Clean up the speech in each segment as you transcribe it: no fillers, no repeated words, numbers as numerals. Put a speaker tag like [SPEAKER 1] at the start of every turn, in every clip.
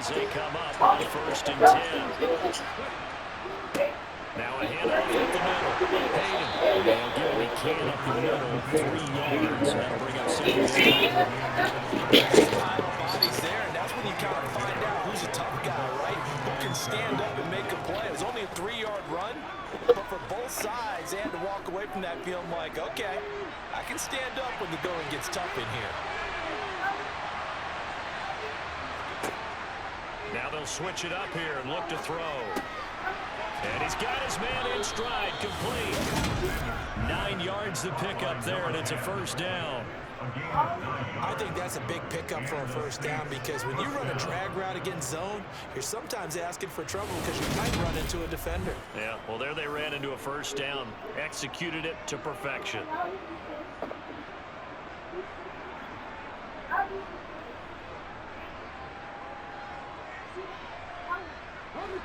[SPEAKER 1] they come up on 1st and 10. Now a handoff up the middle. Hayden. They'll give him a can up the middle. 3 yards. That'll bring up 2nd down.
[SPEAKER 2] Pile of bodies there, and that's when you kind of find out who's a tough guy, right? Who can stand up and make a play. It was only a 3-yard run, but for both sides, they had to walk away from that feeling like, okay, I can stand up when the going gets tough in here.
[SPEAKER 1] Now they'll switch it up here and look to throw. And he's got his man in stride, complete. 9 yards to pick up there, and it's a 1st down.
[SPEAKER 2] I think that's a big pickup for a 1st down because when you run a drag route against zone, you're sometimes asking for trouble because you might run into a defender.
[SPEAKER 1] Yeah, well, there they ran into a 1st down, executed it to perfection.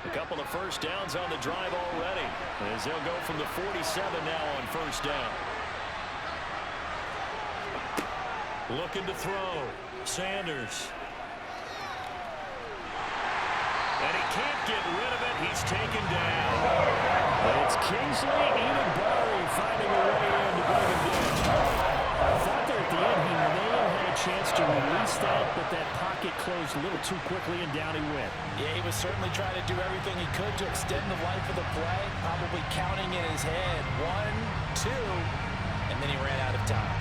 [SPEAKER 1] A couple of 1st downs on the drive already, as they'll go from the 47 now on 1st down. Looking to throw. Sanders. And he can't get rid of it. He's taken down. It's Kingsley Enagbare finding a way in to bring him down.
[SPEAKER 3] I thought there at the end he may have had a chance to release that, but that pocket closed a little too quickly, and down he went.
[SPEAKER 2] Yeah, he was certainly trying to do everything he could to extend the life of the play, probably counting in his head 1, 2, and then he ran out of time.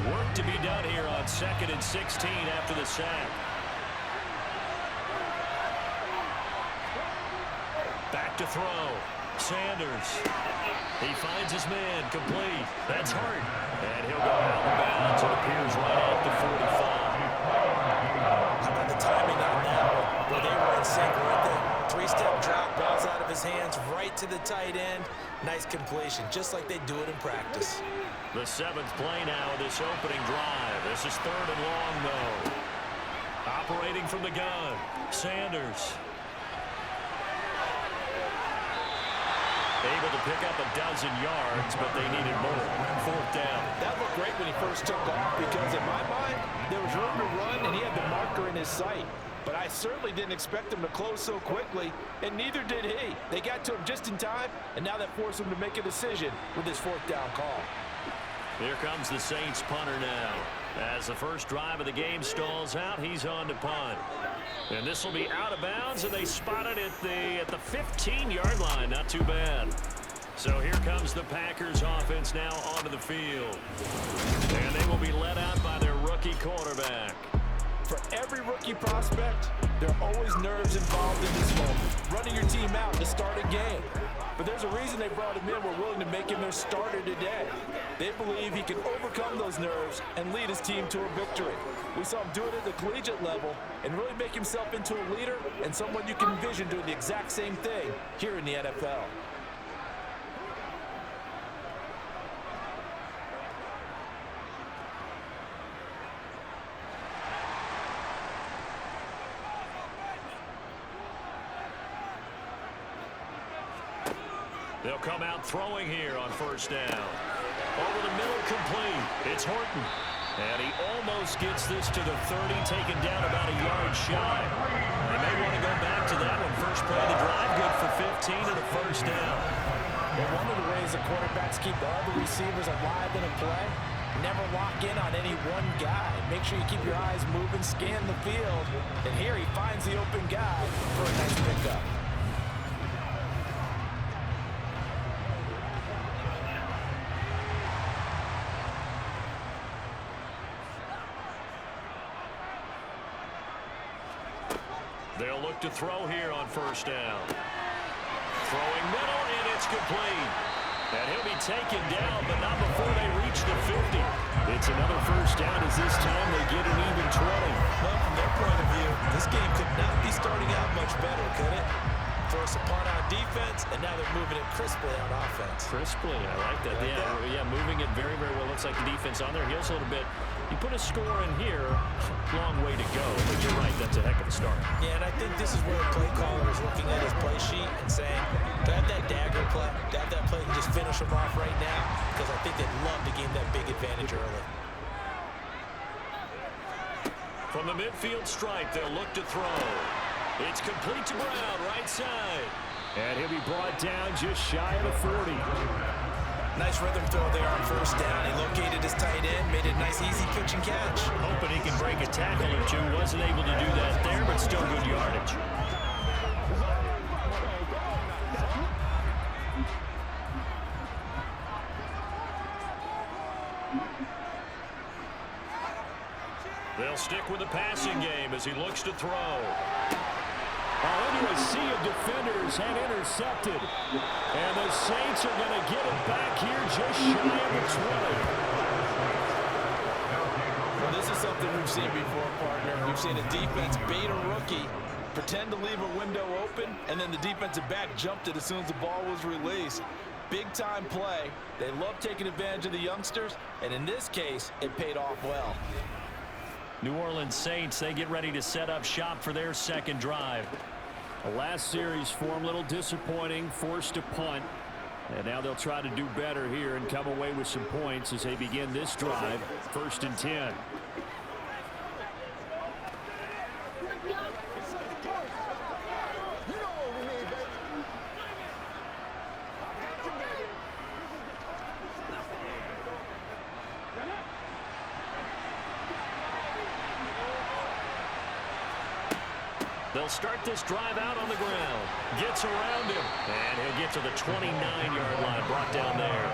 [SPEAKER 1] Work to be done here on 2nd and 16 after the sack. Back to throw. Sanders. He finds his man, complete. That's Hart. And he'll go out of bounds. It appears right at the 45.
[SPEAKER 2] How about the timing on that one? Where they were in sync right there. 3-step drop, balls out of his hands, right to the tight end. Nice completion, just like they do it in practice.
[SPEAKER 1] The 7th play now, this opening drive. This is 3rd and long, though. Operating from the gun. Sanders. Able to pick up a dozen yards, but they needed more. 4th down.
[SPEAKER 2] That looked great when he first took off because, in my mind, there was room to run, and he had the marker in his sight. But I certainly didn't expect him to close so quickly, and neither did he. They got to him just in time, and now that forced him to make a decision with his 4th down call.
[SPEAKER 1] Here comes the Saints punter now. As the first drive of the game stalls out, he's on to punt. And this will be out of bounds, and they spot it at the 15-yard line. Not too bad. So here comes the Packers offense now onto the field. And they will be led out by their rookie quarterback.
[SPEAKER 2] For every rookie prospect, there are always nerves involved in this moment. Running your team out to start a game. But there's a reason they brought him in. We're willing to make him their starter today. They believe he can overcome those nerves and lead his team to a victory. We saw him do it at the collegiate level and really make himself into a leader and someone you can envision doing the exact same thing here in the NFL.
[SPEAKER 1] They'll come out throwing here on 1st down. Over the middle, complete. It's Horton. And he almost gets this to the 30, taken down about a yard shy. They may want to go back to that one. First play of the drive, good for 15 and a 1st down.
[SPEAKER 2] Well, one of the ways the quarterbacks keep all the receivers alive in a play, never lock in on any one guy. Make sure you keep your eyes moving, scan the field. And here he finds the open guy for a nice pickup.
[SPEAKER 1] They'll look to throw here on 1st down. Throwing middle, and it's complete. And he'll be taken down, but not before they reach the 50. It's another 1st down as this time they get an even 20.
[SPEAKER 2] Well, from their point of view, this game could not be starting out much better, could it? Force a punt on defense, and now they're moving it crisply on offense.
[SPEAKER 1] Crisply, I like that. Yeah, moving it very, very well. Looks like the defense on their heels a little bit. You put a score in here, long way to go, but you're right, that's a heck of a start.
[SPEAKER 2] Yeah, and I think this is where the play caller is looking at his play sheet and saying, do I have that dagger play? Do I have that play and just finish them off right now? Because I think they'd love to gain that big advantage early.
[SPEAKER 1] From the midfield stripe, they'll look to throw. It's complete to Brown, right side.
[SPEAKER 3] And he'll be brought down just shy of the 40.
[SPEAKER 2] Nice rhythm throw there on first down. He located his tight end, made it a nice, easy pitch and catch.
[SPEAKER 1] Hoping he can break a tackle or two. Wasn't able to do that there, but still good yardage. They'll stick with the passing game as he looks to throw.
[SPEAKER 3] Into a sea of defenders and intercepted. And the Saints are going to get it back here just shy of the 20.
[SPEAKER 2] Well, this is something we've seen before, partner. We've seen a defense bait a rookie, pretend to leave a window open, and then the defensive back jumped it as soon as the ball was released. Big-time play. They love taking advantage of the youngsters, and in this case, it paid off well.
[SPEAKER 1] New Orleans Saints, they get ready to set up shop for their second drive.
[SPEAKER 3] The last series for them, a little disappointing, forced to punt. And now they'll try to do better here and come away with some points as they begin this drive. 1st and 10.
[SPEAKER 1] They'll start this drive out on the ground. Gets around him. And he'll get to the 29-yard line, brought down there.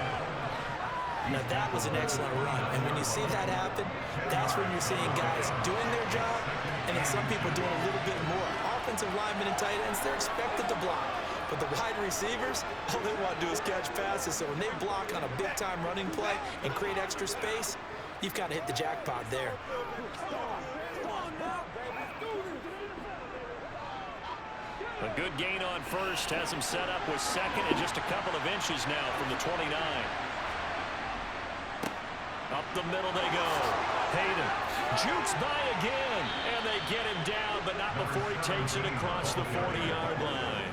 [SPEAKER 2] Now, that was an excellent run. And when you see that happen, that's when you're seeing guys doing their job and then some people doing a little bit more. Offensive linemen and tight ends, they're expected to block. But the wide receivers, all they want to do is catch passes. So when they block on a big-time running play and create extra space, you've got to hit the jackpot there.
[SPEAKER 1] A good gain on first has him set up with second and just a couple of inches now from the 29. Up the middle they go. Hayden jukes by again, and they get him down, but not before he takes it across the 40-yard line.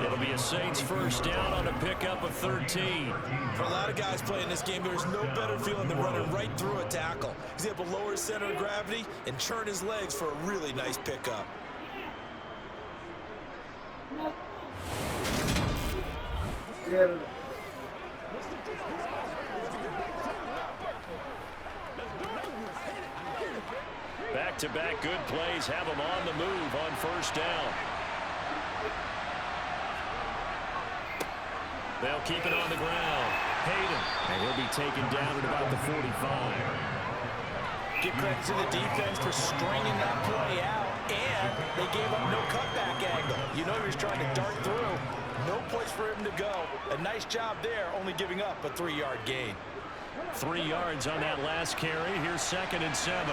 [SPEAKER 1] It'll be a Saints first down on a pickup of 13.
[SPEAKER 2] For a lot of guys playing this game, there's no better feeling than running right through a tackle. He's able to lower his center of gravity and churn his legs for a really nice pickup.
[SPEAKER 1] Back-to-back good plays have him on the move on first down. They'll keep it on the ground. Hayden.
[SPEAKER 3] And he'll be taken down at about the 45.
[SPEAKER 2] Give credit to the defense for stringing that play out, and they gave up no cutback angle. You know he was trying to dart through. No place for him to go. A nice job there, only giving up a 3-yard gain.
[SPEAKER 1] 3 yards on that last carry. Here's 2nd and 7.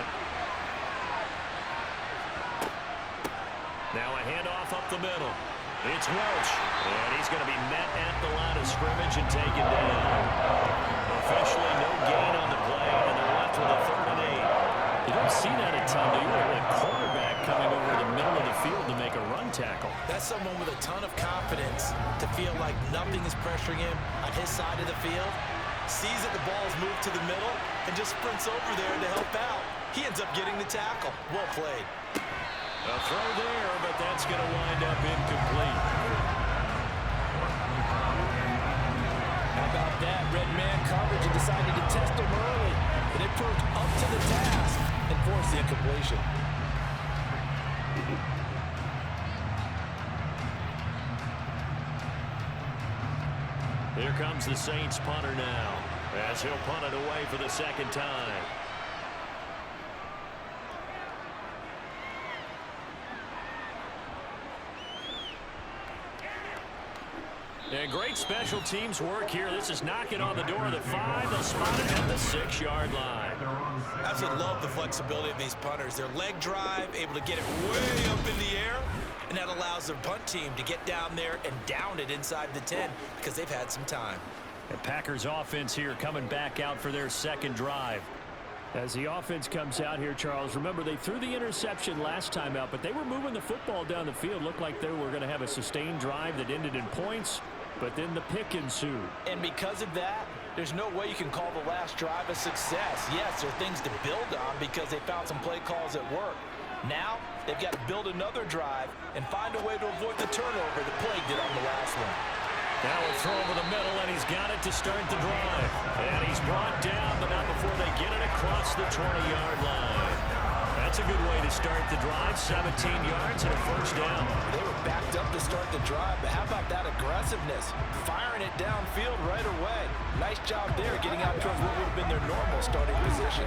[SPEAKER 1] Now a handoff up the middle. It's Welch, and he's going to be met at the line of scrimmage and taken down. Officially no gain on the play, and they're left with a 3rd and 8.
[SPEAKER 3] You don't see that a ton, do you? A quarterback coming over the middle of the field to make a run tackle.
[SPEAKER 2] That's someone with a ton of confidence to feel like nothing is pressuring him on his side of the field. Sees that the ball is moved to the middle and just sprints over there to help out. He ends up getting the tackle. Well played.
[SPEAKER 1] A throw there, but that's going to wind up incomplete.
[SPEAKER 2] How about that? Red man coverage and decided to test him early. And it proved up to the task and forced the incompletion.
[SPEAKER 1] Here comes the Saints punter now, as he'll punt it away for the 2nd time. And great special teams work here. This is knocking on the door of the 5. They'll spot it at the 6-yard line.
[SPEAKER 2] Absolutely love the flexibility of these punters. Their leg drive, able to get it way up in the air, and that allows their punt team to get down there and down it inside the 10 because they've had some time.
[SPEAKER 1] The Packers offense here coming back out for their 2nd drive.
[SPEAKER 3] As the offense comes out here, Charles, remember they threw the interception last time out, but they were moving the football down the field. Looked like they were going to have a sustained drive that ended in points, but then the pick ensued.
[SPEAKER 2] And because of that, there's no way you can call the last drive a success. Yes, there are things to build on because they found some play calls at work. Now, they've got to build another drive and find a way to avoid the turnover the play did on the last one.
[SPEAKER 1] Now a throw over the middle, and he's got it to start the drive. And he's brought down, but not before they get it across the 20-yard line. That's a good way to start the drive. 17 yards and a first down.
[SPEAKER 2] They were backed up to start the drive, but how about that aggressiveness? Firing it downfield right away. Nice job there getting out towards what would have been their normal starting position.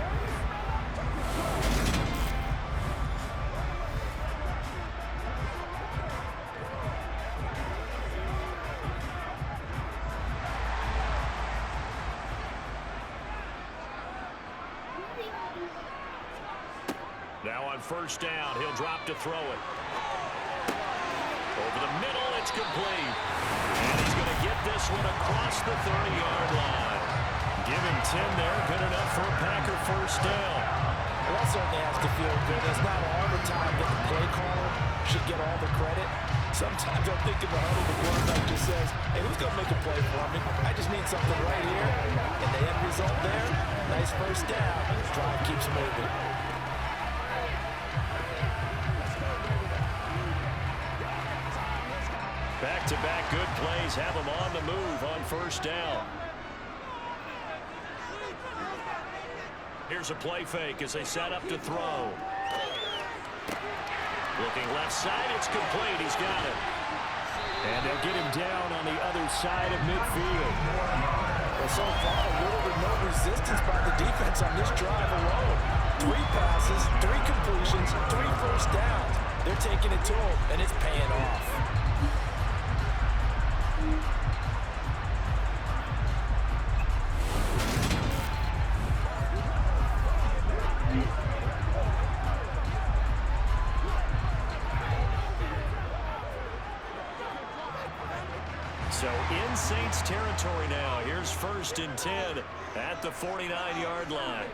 [SPEAKER 1] Now on first down, he'll drop to throw it. Over the middle, it's complete. And he's going to get this one across the 30-yard line. Give him 10 there, good enough for a Packer first down.
[SPEAKER 2] Well, that certainly has to feel good. It's not all the time that the play caller should get all the credit. Sometimes I think in the huddle, the quarterback just says, hey, who's going to make a play for me? I just need something right here. And the end result there, nice first down. Drive keeps moving.
[SPEAKER 1] Back-to-back good plays have him on the move on first down. Here's a play fake as they set up to throw. Looking left side, it's complete. He's got it.
[SPEAKER 3] And they'll get him down on the other side of midfield.
[SPEAKER 2] Well, so far, little to no resistance by the defense on this drive alone. 3 passes, 3 completions, 3 first downs. They're taking it to him, and it's paying off.
[SPEAKER 1] So in Saints territory now. Here's first and 10 at the 49-yard line.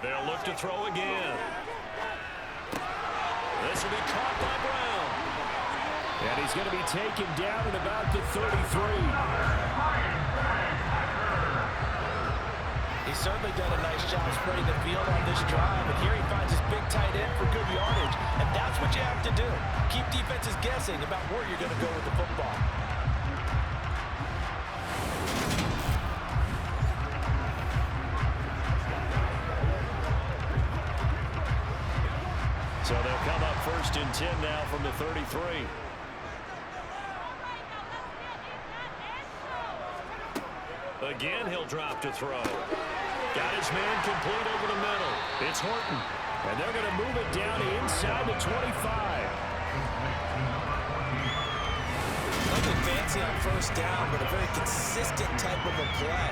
[SPEAKER 1] They'll look to throw again. This will be caught by Brown.
[SPEAKER 3] And he's going to be taken down at about the 33.
[SPEAKER 2] He's certainly done a nice job spreading the field on this drive, and here he finds his big tight end for good yardage, and that's what you have to do. Keep defenses guessing about where you're going to go with the football.
[SPEAKER 1] So they'll come up first and 10 now from the 33. Again, he'll drop to throw. Got his man complete over the middle. It's Horton. And they're going to move it down to inside the 25.
[SPEAKER 2] Nothing fancy on first down, but a very consistent type of a play.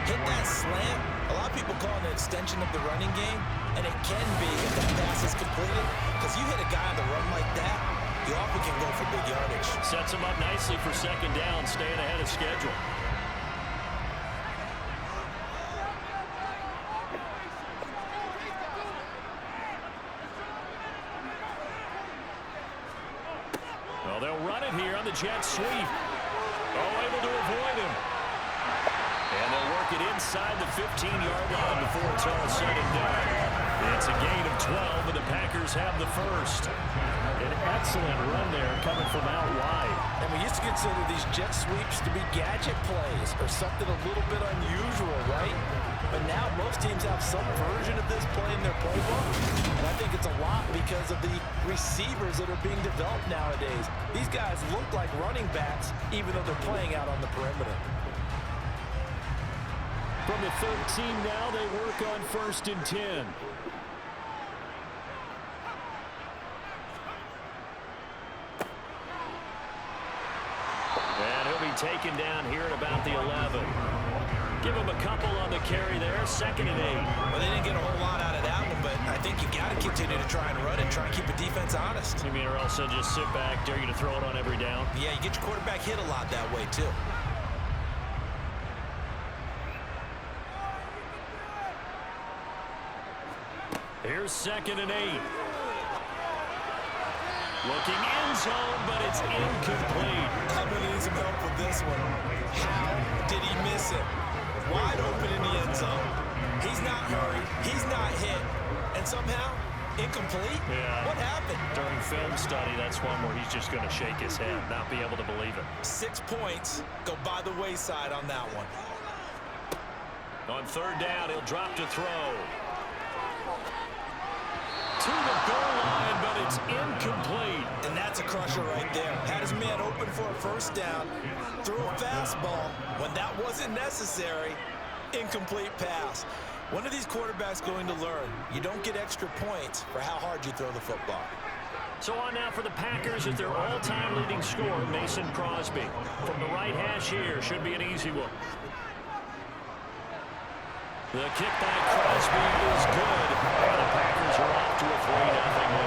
[SPEAKER 2] Hit that slant. A lot of people call it an extension of the running game, and it can be if that pass is completed, because you hit a guy on the run like that, you often can go for big yardage.
[SPEAKER 1] Sets him up nicely for second down, staying ahead of schedule. Well, they'll run it here on the jet sweep. Oh, able to avoid him. And they'll work it inside the 15-yard line before it's all said and done. It's a gain of 12, and the Packers have the first.
[SPEAKER 3] An excellent run there coming from out wide.
[SPEAKER 2] And we used to consider these jet sweeps to be gadget plays or something a little bit unusual, right? But now most teams have some version of this play in their playbook. And I think it's a lot because of the receivers that are being developed nowadays. These guys look like running backs even though they're playing out on the perimeter.
[SPEAKER 3] From the 13 now, they work on first and 10.
[SPEAKER 1] And he'll be taken down here at about the 11. Give him a couple on the carry there, second and 8.
[SPEAKER 2] Well, they didn't get a whole lot out of that one, but I think you got to continue to try and run and try and keep the defense honest.
[SPEAKER 1] You mean, or else they'll just sit back, dare you to throw it on every down?
[SPEAKER 2] Yeah, you get your quarterback hit a lot that way, too.
[SPEAKER 3] Here's 2nd and 8. Looking end zone, but it's incomplete.
[SPEAKER 2] I'm going to need some help with this one. How did he miss it? Wide open in the end zone. He's not hurried. He's not hit. And somehow, incomplete?
[SPEAKER 1] Yeah.
[SPEAKER 2] What happened?
[SPEAKER 1] During film study, that's one where he's just going to shake his head, not be able to believe it.
[SPEAKER 2] 6 points go by the wayside on that one.
[SPEAKER 1] On 3rd down, he'll drop to throw. To the goal line, but it's incomplete.
[SPEAKER 2] And that's a crusher right there. Had his man open for a 1st down, threw a fastball when that wasn't necessary. Incomplete pass. When are these quarterbacks going to learn? You don't get extra points for how hard you throw the football.
[SPEAKER 1] So on now for the Packers is their all-time leading scorer, Mason Crosby. From the right hash here, should be an easy one. The kick by Crosby is good. And the Packers are off to a 3-0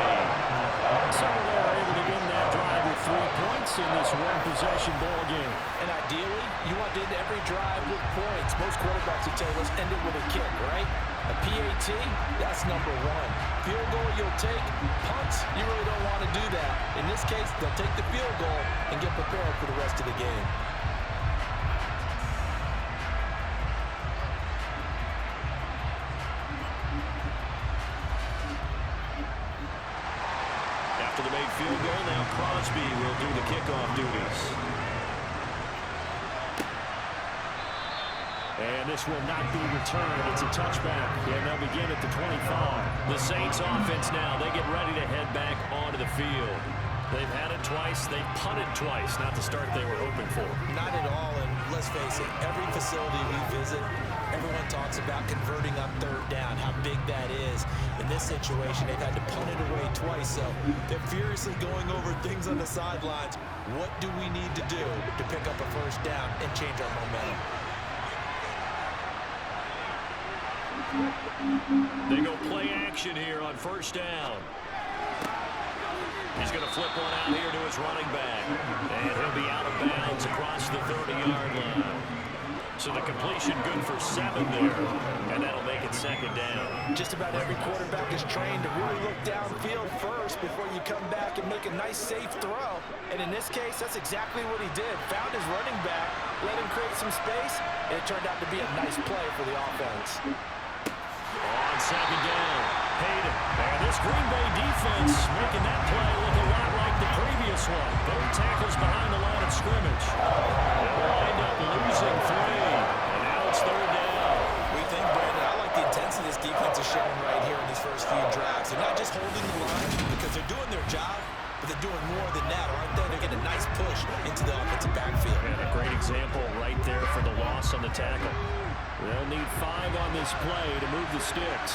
[SPEAKER 1] lead. So they're able to win that drive with 3 points in this one-possession ball game.
[SPEAKER 2] And ideally, you want to end every drive with points. Most quarterbacks would tell us end it with a kick, right? A PAT, that's number 1. Field goal you'll take. Punts, you really don't want to do that. In this case, they'll take the field goal and get prepared for the rest of the game.
[SPEAKER 1] After the made field goal, now Crosby will do the kickoff duties.
[SPEAKER 3] And this will not be returned. It's a touchback. And they'll begin at the 25.
[SPEAKER 1] The Saints offense now, they get ready to head back onto the field. They've had it twice. They've punted twice. Not the start they were hoping for.
[SPEAKER 2] Not at all, and let's face it, every facility we visit, everyone talks about converting on 3rd down, how big that is. In this situation, they've had to punt it away twice, so they're furiously going over things on the sidelines. What do we need to do to pick up a 1st down and change our momentum?
[SPEAKER 1] They go play action here on 1st down. He's going to flip one out here to his running back. And he'll be out of bounds across the 30-yard line. So the completion good for 7 there. And that'll make it 2nd down.
[SPEAKER 2] Just about every quarterback is trained to really look downfield first before you come back and make a nice, safe throw. And in this case, that's exactly what he did. Found his running back, let him create some space, and it turned out to be a nice play for the offense.
[SPEAKER 1] On 2nd down, Hayden. And this Green Bay defense making that play look a lot like the previous one. Both tackles behind the line of scrimmage. They'll wind up losing 3. And now it's 3rd down.
[SPEAKER 2] We think, Brandon, I like the intensity this defense is showing right here in these first few drives. They're not just holding the line because they're doing their job, but they're doing more than that, aren't they? They're getting a nice push into the offensive backfield.
[SPEAKER 1] And a great example right there for the loss on the tackle.
[SPEAKER 3] They'll need 5 on this play to move the sticks.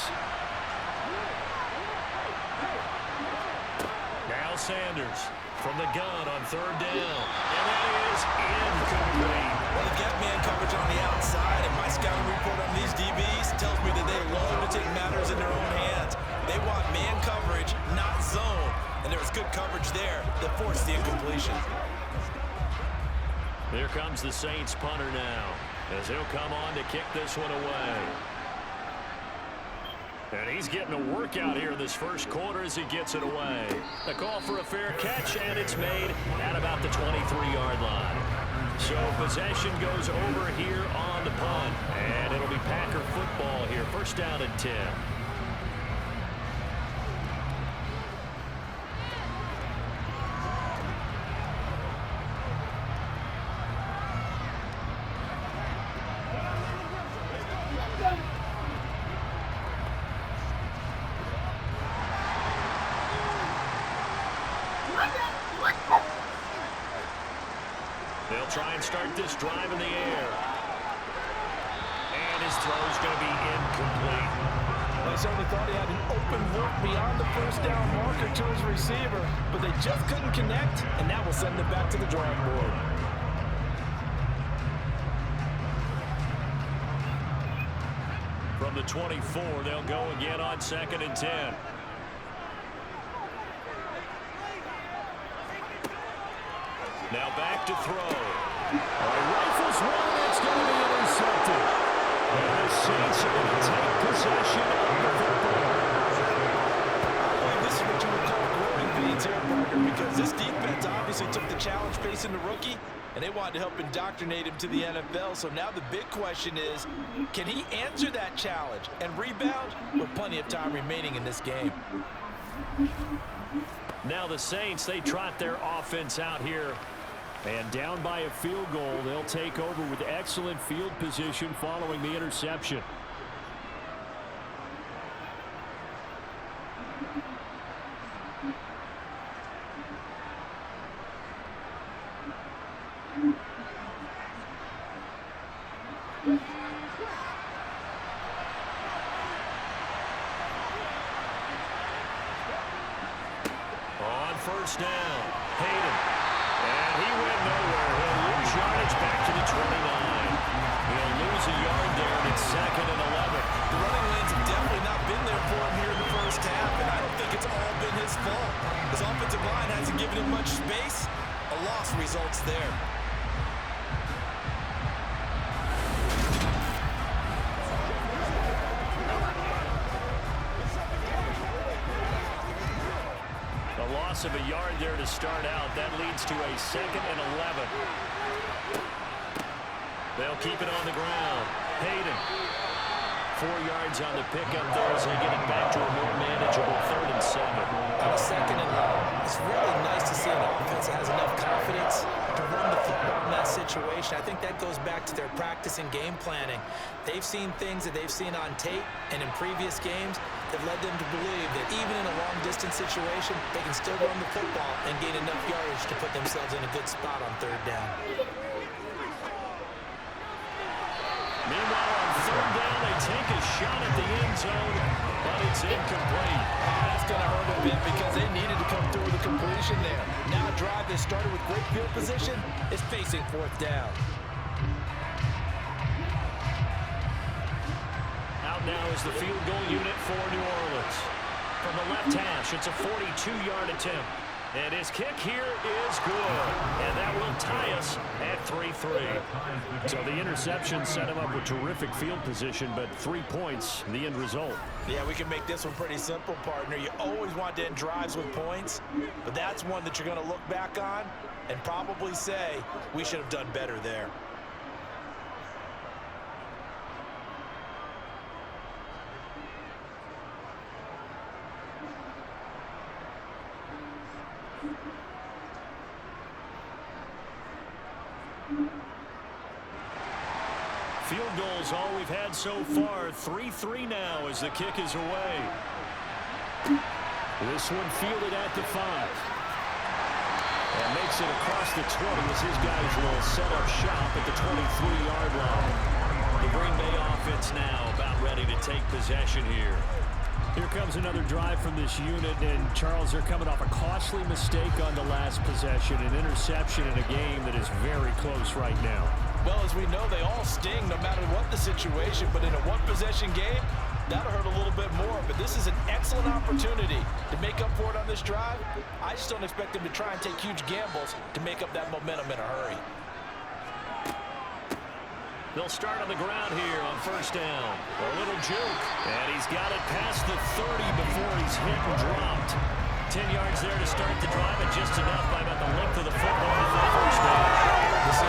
[SPEAKER 1] Now Sanders from the gun on 3rd down. And that is incomplete.
[SPEAKER 2] Well, they've got man coverage on the outside, and my scouting report on these DBs tells me that they love to take matters in their own hands. They want man coverage, not zone. And there was good coverage there that forced the incompletion.
[SPEAKER 1] Here comes the Saints punter now, as he'll come on to kick this one away. And he's getting a workout here in this first quarter as he gets it away. A call for a fair catch, and it's made at about the 23-yard line. So possession goes over here on the punt, and it'll be Packer football here. 1st down and 10. They'll try and start this drive in the air. And his throw's going to be incomplete.
[SPEAKER 2] They certainly thought he had an open look beyond the 1st down marker to his receiver, but they just couldn't connect, and that will send them back to the drawing board.
[SPEAKER 1] From the 24, they'll go again on 2nd and 10. Now back to throw.
[SPEAKER 3] Rifles one, that's going to be intercepted.
[SPEAKER 1] And the Saints are going to take possession of the football.
[SPEAKER 2] the challenge facing the rookie, and they wanted to help indoctrinate him to the NFL. So now the big question is, can he answer that challenge and rebound with plenty of time remaining in this game?
[SPEAKER 3] Now the Saints, they trot their offense out here. And down by a field goal, they'll take over with excellent field position following the interception.
[SPEAKER 1] On first down, Hayden. And he went nowhere. He'll lose yardage back to the 29. He'll lose a yard there, and it's 2nd and 11.
[SPEAKER 2] The running lanes have definitely not been there for him here in the first half, and I don't think it's all been his fault. His offensive line hasn't given him much space. A loss results there.
[SPEAKER 1] A loss of a yard there to start out. That leads to a 2nd and 11. They'll keep it on the ground. Hayden. 4 yards on the pickup there as they get it back to a more manageable 3rd and 7.
[SPEAKER 2] On a 2nd and long, it's really nice to see an offense that has enough confidence to run the football in that situation. I think that goes back to their practice and game planning. They've seen things that they've seen on tape and in previous games that led them to believe that even in a long-distance situation, they can still run the football and gain enough yardage to put themselves in a good spot on 3rd down.
[SPEAKER 1] Meanwhile, on 3rd down, they take a shot at the end zone, but it's incomplete.
[SPEAKER 2] That's going to hurt a bit because they needed to come through with a completion there. Now a drive that started with great field position is facing 4th down.
[SPEAKER 1] Out now is the field goal unit for New Orleans. From the left hash, it's a 42-yard attempt. And his kick here is good. And that will tie us at 3-3.
[SPEAKER 3] So the interception set him up with terrific field position, but 3 points, the end result.
[SPEAKER 2] Yeah, we can make this one pretty simple, partner. You always want to end drives with points, but that's one that you're going to look back on and probably say, we should have done better there.
[SPEAKER 1] Field goals all we've had so far. 3-3 now as the kick is away.
[SPEAKER 3] This one fielded at the 5.
[SPEAKER 1] And makes it across the 20 as his guys will set up shop at the 23-yard line. The Green Bay offense now about ready to take possession here.
[SPEAKER 3] Here comes another drive from this unit, and Charles, they're coming off a costly mistake on the last possession, an interception in a game that is very close right now.
[SPEAKER 2] Well, as we know, they all sting no matter what the situation, but in a one-possession game, that'll hurt a little bit more. But this is an excellent opportunity to make up for it on this drive. I just don't expect them to try and take huge gambles to make up that momentum in a hurry.
[SPEAKER 1] They'll start on the ground here on first down. A little juke. And he's got it past the 30 before he's hit and dropped. 10 yards there to start the drive, and just enough by about the length of the football for the first down.
[SPEAKER 2] This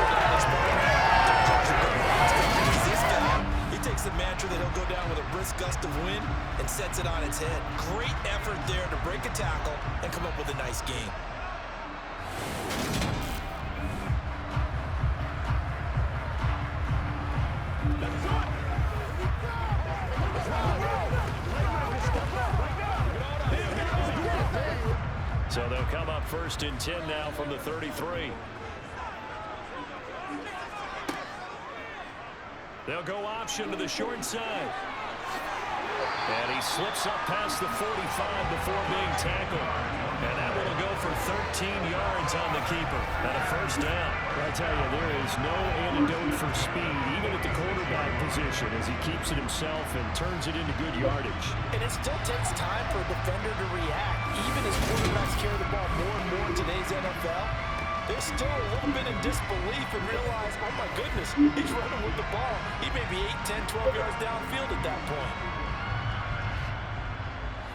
[SPEAKER 2] guy, he takes the mantra that he'll go down with a brisk gust of wind and sets it on its head. Great effort there to break a tackle and come up with a nice gain.
[SPEAKER 1] So they'll come up 1st and 10 now from the 33. They'll go option to the short side. And he slips up past the 45 before being tackled. And that one will go for 13 yards on the keeper. And a first down.
[SPEAKER 3] I tell you, there is no antidote for speed, even at the quarterback position, as he keeps it himself and turns it into good yardage.
[SPEAKER 2] And it still takes time for a defender to react. Even as quarterbacks carry the ball more and more in today's NFL, they're still a little bit in disbelief and realize, oh my goodness, he's running with the ball. He may be 8, 10, 12 yards downfield at that point.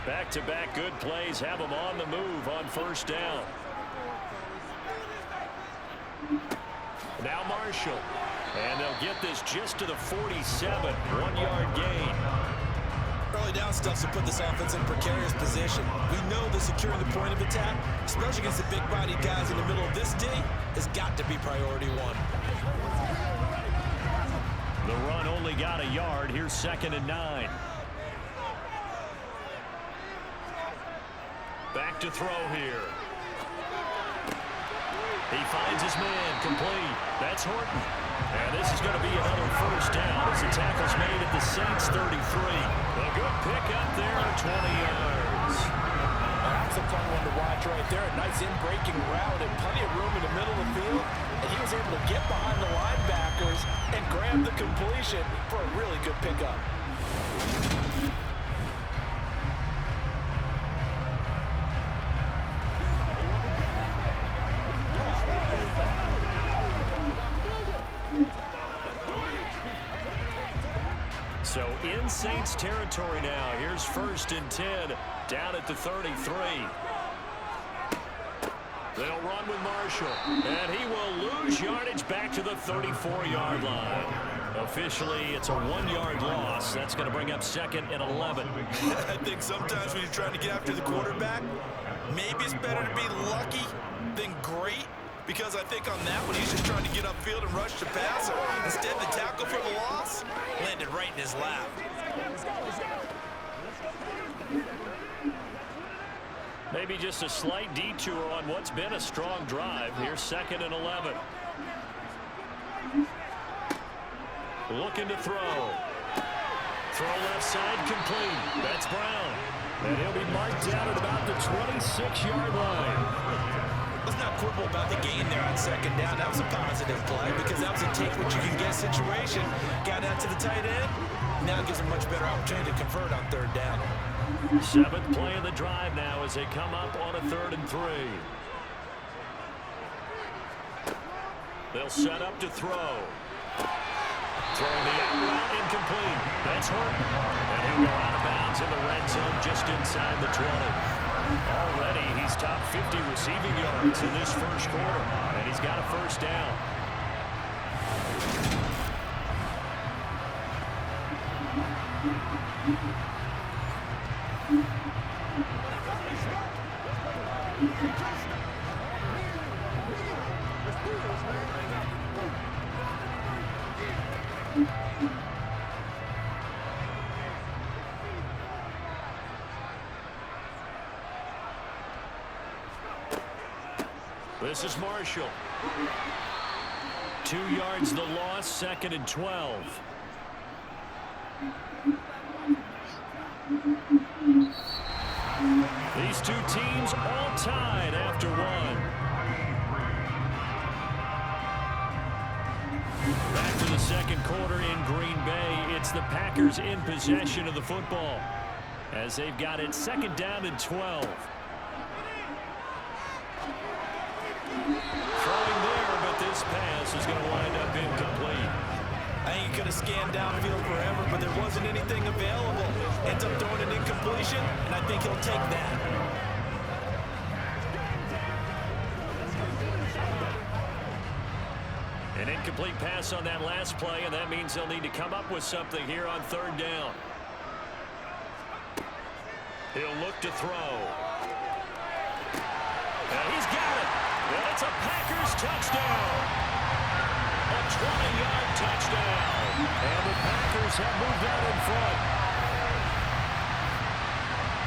[SPEAKER 1] Back-to-back good plays have them on the move on first down. Now Marshall. And they'll get this just to the 47. 1-yard gain.
[SPEAKER 2] Early down stuff to put this offense in precarious position. We know that securing the point of attack, especially against the big-bodied guys in the middle of this D, has got to be priority one.
[SPEAKER 1] The run only got a yard. Here's 2nd and 9. Back to throw here. He finds his man, complete. That's Horton. And this is going to be another first down as the tackle's made at the Saints 33. A good pick up there at 20 yards.
[SPEAKER 2] That's a fun one to watch right there. A nice in-breaking route and plenty of room in the middle of the field. And he was able to get behind the linebackers and grab the completion for a really good pickup.
[SPEAKER 1] So in Saints territory now. Here's 1st and 10 down at the 33. They'll run with Marshall, and he will lose yardage back to the 34-yard line. Officially, it's a 1-yard loss. That's going to bring up 2nd and 11.
[SPEAKER 2] I think sometimes when you're trying to get after the quarterback, maybe it's better to be lucky than great. Because I think on that one, he's just trying to get upfield and rush the passer. Instead, the tackle for the loss landed right in his lap.
[SPEAKER 1] Maybe just a slight detour on what's been a strong drive. Here's 2nd and 11. Looking to throw. Throw left side complete. That's Brown. And he'll be marked down at about the 26-yard line.
[SPEAKER 2] Let's not quibble about the gain there on 2nd down. That was a positive play because that was a take-what-you-can-get situation. Got out to the tight end. Now it gives a much better opportunity to convert on 3rd down.
[SPEAKER 1] 7th play of the drive now as they come up on a 3rd and 3. They'll set up to throw. Throwing the out route incomplete. That's Horton. And he'll go out of bounds in the red zone just inside the 20. Already, he's top 50 receiving yards in this first quarter, and he's got a 1st down. This is Marshall. 2 yards the loss, 2nd and 12. These two teams all tied after one. Back to the 2nd quarter in Green Bay. It's the Packers in possession of the football as they've got it 2nd down and 12. Throwing there, but this pass is going to wind up incomplete.
[SPEAKER 2] I think he could have scanned downfield forever, but there wasn't anything available. Ends up throwing an incompletion, and I think he'll take that.
[SPEAKER 1] An incomplete pass on that last play, and that means they'll need to come up with something here on 3rd down. He'll look to throw. And he's got it. And it's a Packers touchdown. A 20-yard touchdown. And the Packers have moved out in front.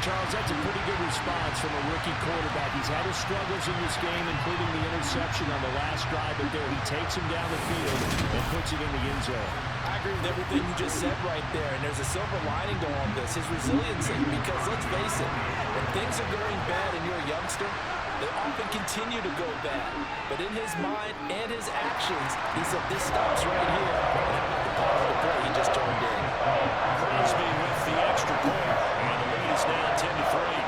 [SPEAKER 3] Charles, that's a pretty good response from a rookie quarterback. He's had his struggles in this game, including the interception on the last drive, but there he takes him down the field and puts it in the end zone.
[SPEAKER 2] I agree with everything you just said right there, and there's a silver lining to all this, his resiliency, because let's face it, when things are going bad and you're a youngster, they often continue to go bad. But in his mind and his actions, he said, this stops right here. And the positive play he just turned in.
[SPEAKER 1] Crosby with the extra point, and the lead is now 10-3.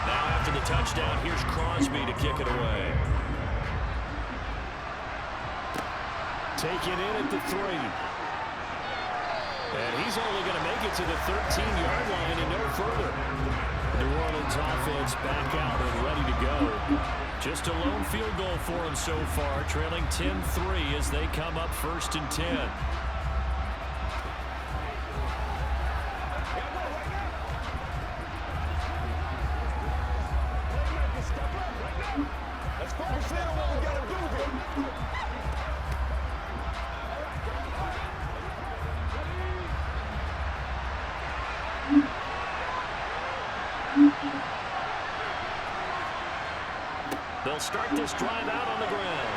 [SPEAKER 1] Now after the touchdown, here's Crosby to kick it away.
[SPEAKER 3] Taken in at the 3. And he's only going to make it to the 13-yard line and no further. New Orleans offense back out and ready to go. Just a lone field goal for him so far, trailing 10-3 as they come up 1st and 10.
[SPEAKER 4] Let's focus in on what we got to do here.
[SPEAKER 1] They'll start this drive out on the ground.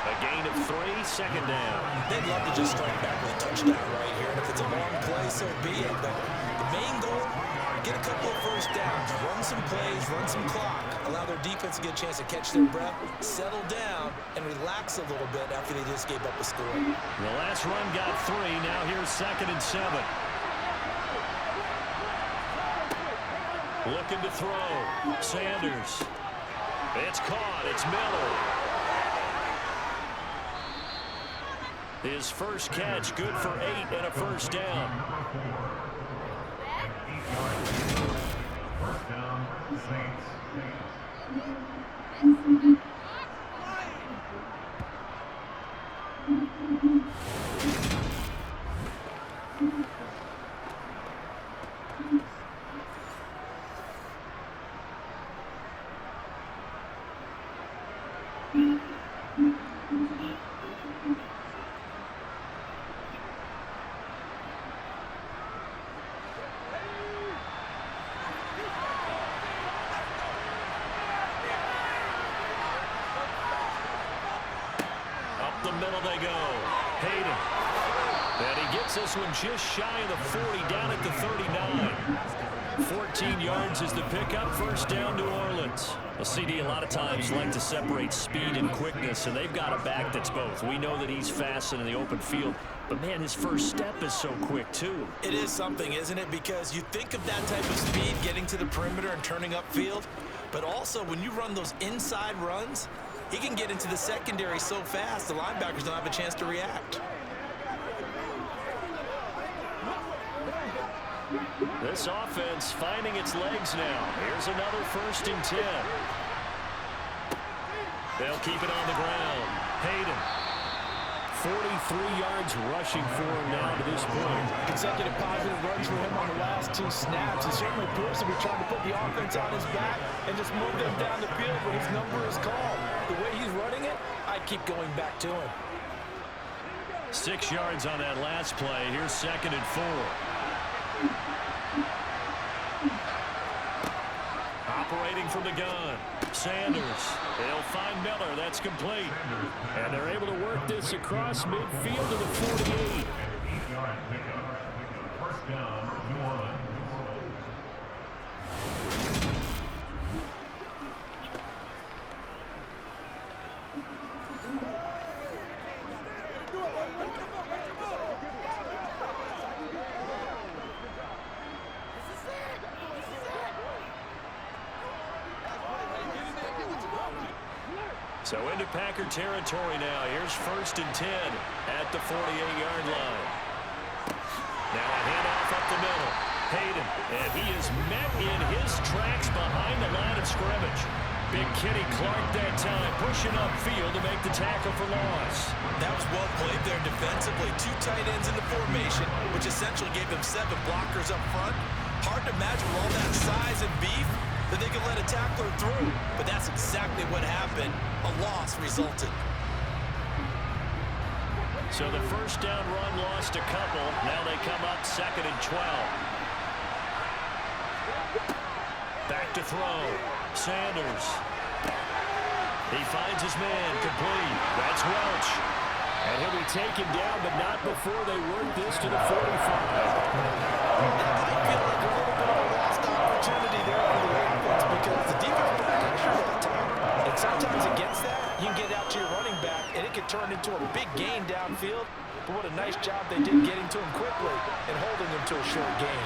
[SPEAKER 1] A gain of 3, 2nd down.
[SPEAKER 2] They'd love to just strike back with a touchdown right here, and if it's a long play, so be it. But the main goal, get a couple of first downs, run some plays, run some clock, allow their defense to get a chance to catch their breath, settle down, and relax a little bit after they just gave up a score.
[SPEAKER 1] The last run got 3. Now here's 2nd and 7. Looking to throw. Sanders. It's caught. It's Miller. His first catch, good for 8 and a first down.
[SPEAKER 4] First down, Saints.
[SPEAKER 1] The middle they go. Hayden. And he gets this one just shy of the 40, down at the 39. 14 yards is the pickup. First down, New Orleans. A CD a lot of times like to separate speed and quickness, and they've got a back that's both. We know that he's fast in the open field, but man, his first step is so quick too.
[SPEAKER 2] It is something, isn't it? Because you think of that type of speed getting to the perimeter and turning upfield, but also when you run those inside runs, he can get into the secondary so fast, the linebackers don't have a chance to react.
[SPEAKER 1] This offense finding its legs now. Here's another 1st and 10. They'll keep it on the ground. Hayden. 43 yards rushing for him now to this point.
[SPEAKER 2] Consecutive positive runs for him on the last 2 snaps. It certainly proves to be trying to put the offense on his back and just move them down the field when his number is called. The way he's running it, I'd keep going back to him.
[SPEAKER 1] 6 yards on that last play. Here's 2nd and 4. Operating from the gun. Sanders. They'll find Miller. That's complete. And they're able to work this across midfield to the 48.
[SPEAKER 4] First down, New Orleans.
[SPEAKER 1] So into Packer territory now. Here's 1st and 10 at the 48-yard line. Now a handoff up the middle. Hayden, and he is met in his tracks behind the line of scrimmage. Big Kenny Clark that time, pushing upfield to make the tackle for loss.
[SPEAKER 2] That was well played there defensively. 2 tight ends in the formation, which essentially gave them 7 blockers up front. Hard to imagine with all that size and beef that they could let a tackler through. But that's exactly what happened. A loss resulted.
[SPEAKER 1] So the first down run lost a couple. Now they come up 2nd and 12. Back to throw. Sanders. He finds his man. Complete. That's Welch. And he'll be taken down, but not before they work this to the 45.
[SPEAKER 2] I feel like a little bit of a lost opportunity there for the offense because the defense put pressure all the time. And sometimes against that, you can get out to your running back, and it can turn into a big gain downfield. But what a nice job they did getting to him quickly and holding him to a short gain.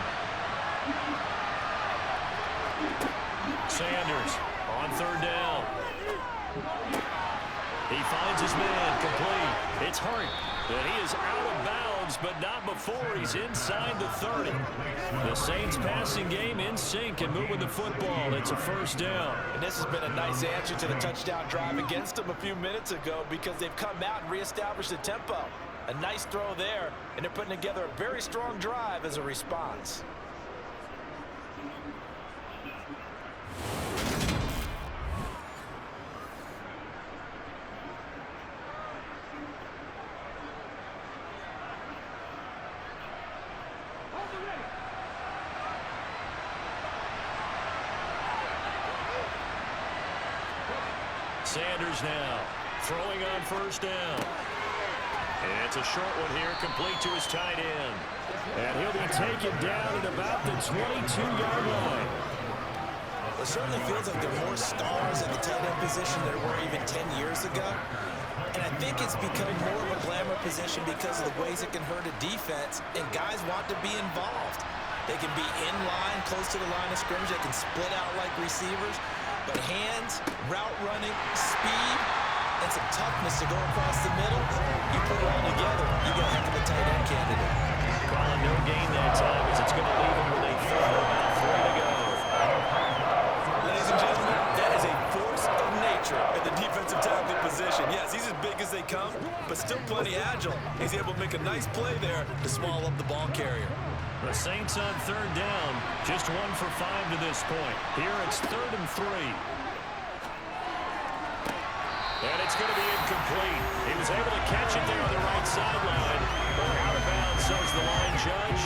[SPEAKER 1] Sanders on third down. He finds his man, complete. It's Hart, and he is out of bounds, but not before he's inside the 30. The Saints passing game in sync and moving the football. It's a first down.
[SPEAKER 2] And this has been a nice answer to the touchdown drive against them a few minutes ago because they've come out and reestablished the tempo. A nice throw there, and they're putting together a very strong drive as a response.
[SPEAKER 1] Sanders now throwing on first down. And it's a short one here, complete to his tight end. And he'll be taken down at about the 22-yard line.
[SPEAKER 2] It certainly feels like there are more stars at the tight end position than there were even 10 years ago. And I think it's become more of a glamour position because of the ways it can hurt a defense, and guys want to be involved. They can be in line, close to the line of scrimmage. They can split out like receivers. But hands, route running, speed, and some toughness to go across the middle, you put it all together, you got a heck of a tight end candidate.
[SPEAKER 1] Calling no gain that time as it's going to leave him with a third, about 3 to go.
[SPEAKER 2] Ladies and gentlemen, that is a force of nature at the defensive tackle position. Yes, he's as big as they come, but still plenty agile. He's able to make a nice play there to small up the ball carrier.
[SPEAKER 1] The Saints on third down, just 1 for 5 to this point. Here it's 3rd and 3. And it's going to be incomplete. He was able to catch it there on the right sideline. But out of bounds, says the line judge.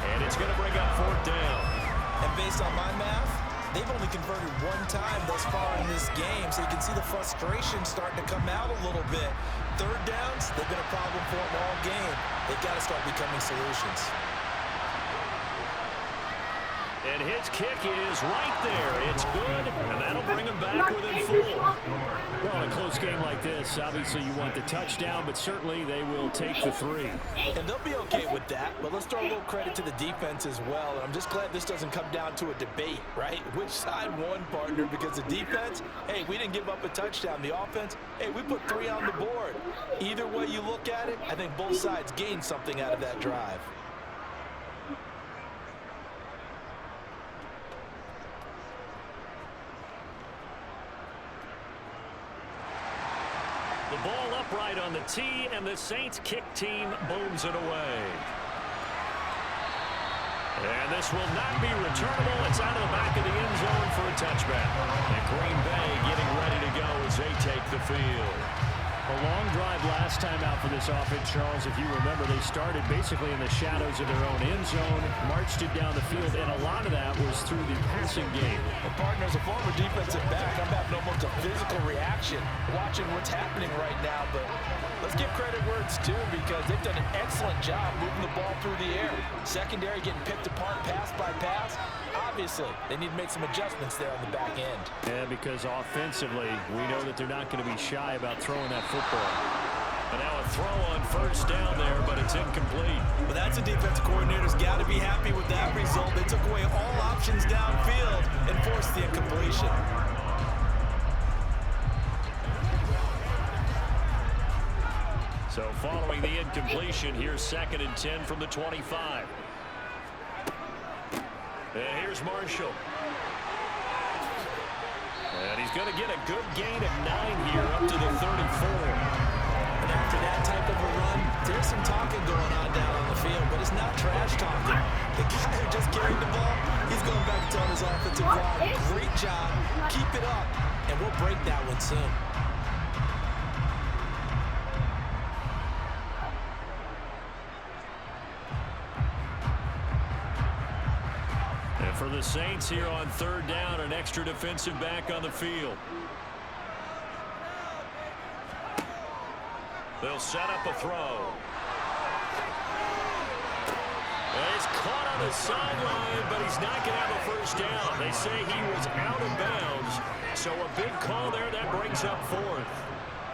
[SPEAKER 1] And it's going to bring up 4th down.
[SPEAKER 2] And based on my math, they've only converted 1 time thus far in this game, so you can see the frustration starting to come out a little bit. Third downs, they've been a problem for them all game. They've got to start becoming solutions.
[SPEAKER 1] And his kick is right there. It's good, and that'll bring him back within 4.
[SPEAKER 3] Well, in a close game like this, obviously you want the touchdown, but certainly they will take the 3.
[SPEAKER 2] And they'll be okay with that, but let's throw a little credit to the defense as well. And I'm just glad this doesn't come down to a debate, right? Which side won, partner? Because the defense, hey, we didn't give up a touchdown. The offense, hey, we put 3 on the board. Either way you look at it, I think both sides gained something out of that drive.
[SPEAKER 1] The ball upright on the tee, and the Saints kick team booms it away. And this will not be returnable. It's out of the back of the end zone for a touchback. And Green Bay getting ready to go as they take the field.
[SPEAKER 3] A long drive last time out for this offense, Charles. If you remember, they started basically in the shadows of their own end zone, marched it down the field, and a lot of that was through the passing game.
[SPEAKER 2] And partner, as a former defensive back, I'm having almost a physical reaction watching what's happening right now. But let's give credit where it's due because they've done an excellent job moving the ball through the air. Secondary getting picked apart pass by pass. Obviously, they need to make some adjustments there on the back end.
[SPEAKER 3] Yeah, because offensively, we know that they're not going to be shy about throwing that football.
[SPEAKER 1] And now a throw on first down there, but it's incomplete.
[SPEAKER 2] Well, that's a defensive coordinator's got to be happy with that result. They took away all options downfield and forced the incompletion.
[SPEAKER 1] So following the incompletion, here's 2nd and 10 from the 25. And here's Marshall. And he's going to get a good gain of 9 here up to the 34.
[SPEAKER 2] And after that type of a run, there's some talking going on down on the field, but it's not trash talking. The guy who just carried the ball, he's going back and telling his offensive line, great job, keep it up, and we'll break that one soon.
[SPEAKER 1] And for the Saints here on third down, an extra defensive back on the field. They'll set up a throw. And it's caught on the sideline, but he's not going to have a first down. They say he was out of bounds. So a big call there that brings up 4th.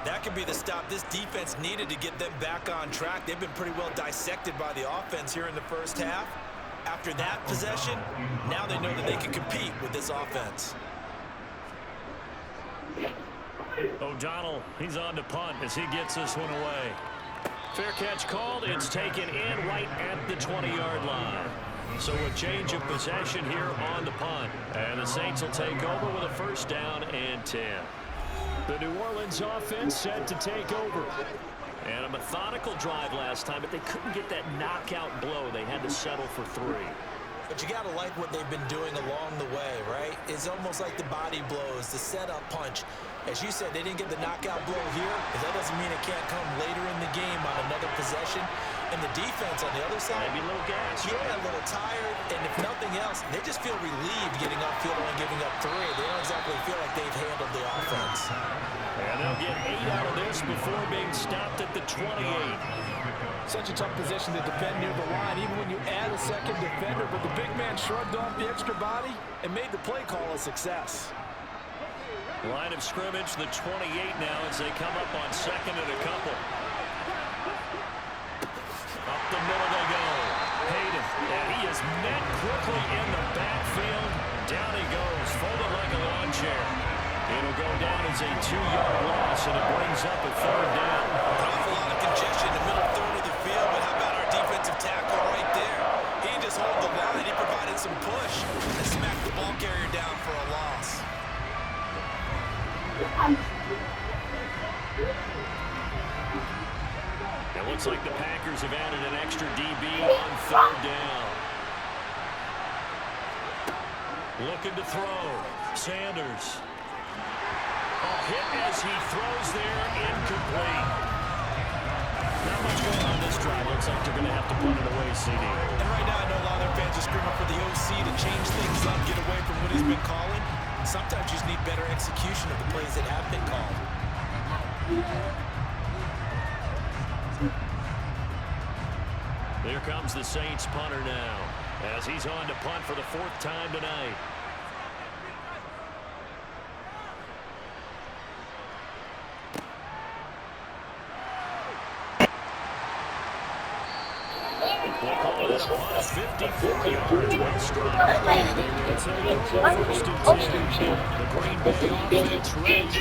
[SPEAKER 2] That could be the stop this defense needed to get them back on track. They've been pretty well dissected by the offense here in the first half. After that possession, now they know that they can compete with this offense.
[SPEAKER 1] O'Donnell, he's on to punt as he gets this one away. Fair catch called. It's taken in right at the 20-yard line. So a change of possession here on the punt. And the Saints will take over with a first down and 10.
[SPEAKER 3] The New Orleans offense set to take over.
[SPEAKER 1] And a methodical drive last time, but they couldn't get that knockout blow. They had to settle for 3.
[SPEAKER 2] But you got to like what they've been doing along the way, right? It's almost like the body blows, the setup punch. As you said, they didn't get the knockout blow here, but that doesn't mean it can't come later in the game on another possession. And the defense on the other side,
[SPEAKER 1] maybe a little gas.
[SPEAKER 2] Yeah, a little tired. And if nothing else, they just feel relieved getting upfield and giving up 3. They don't exactly feel like they've handled the offense.
[SPEAKER 1] And they'll get 8 out of this before being stopped at the 28.
[SPEAKER 2] Such a tough position to defend near the line, even when you add a second defender. But the big man shrugged off the extra body and made the play call a success.
[SPEAKER 1] Line of scrimmage, the 28 now as they come up on second and a couple. Up the middle they go. Hayden, and he is met quickly in the backfield. Down he goes, folded like a lawn chair. It'll go down as a 2-yard loss, and it brings up a 3rd down.
[SPEAKER 2] An awful lot of congestion in the middle third of the field, but how about our defensive tackle right there? He just held the line. He provided some push and smacked the ball carrier down for a loss.
[SPEAKER 1] It looks like the Packers have added an extra DB on 3rd down. Looking to throw. Sanders. Hit as he throws there, incomplete. Not much going on this drive. Looks like they're going to have to put it away, CD.
[SPEAKER 2] And right now, I know a lot of their fans are screaming for the OC to change things up, get away from what he's been calling. Sometimes you just need better execution of the plays that have been called.
[SPEAKER 1] Here comes the Saints punter now, as he's on to punt for the 4th time tonight. We'll call it a punt of 54 yards. Well struck. They will take over 1st and 10. The Green Bay offense ready to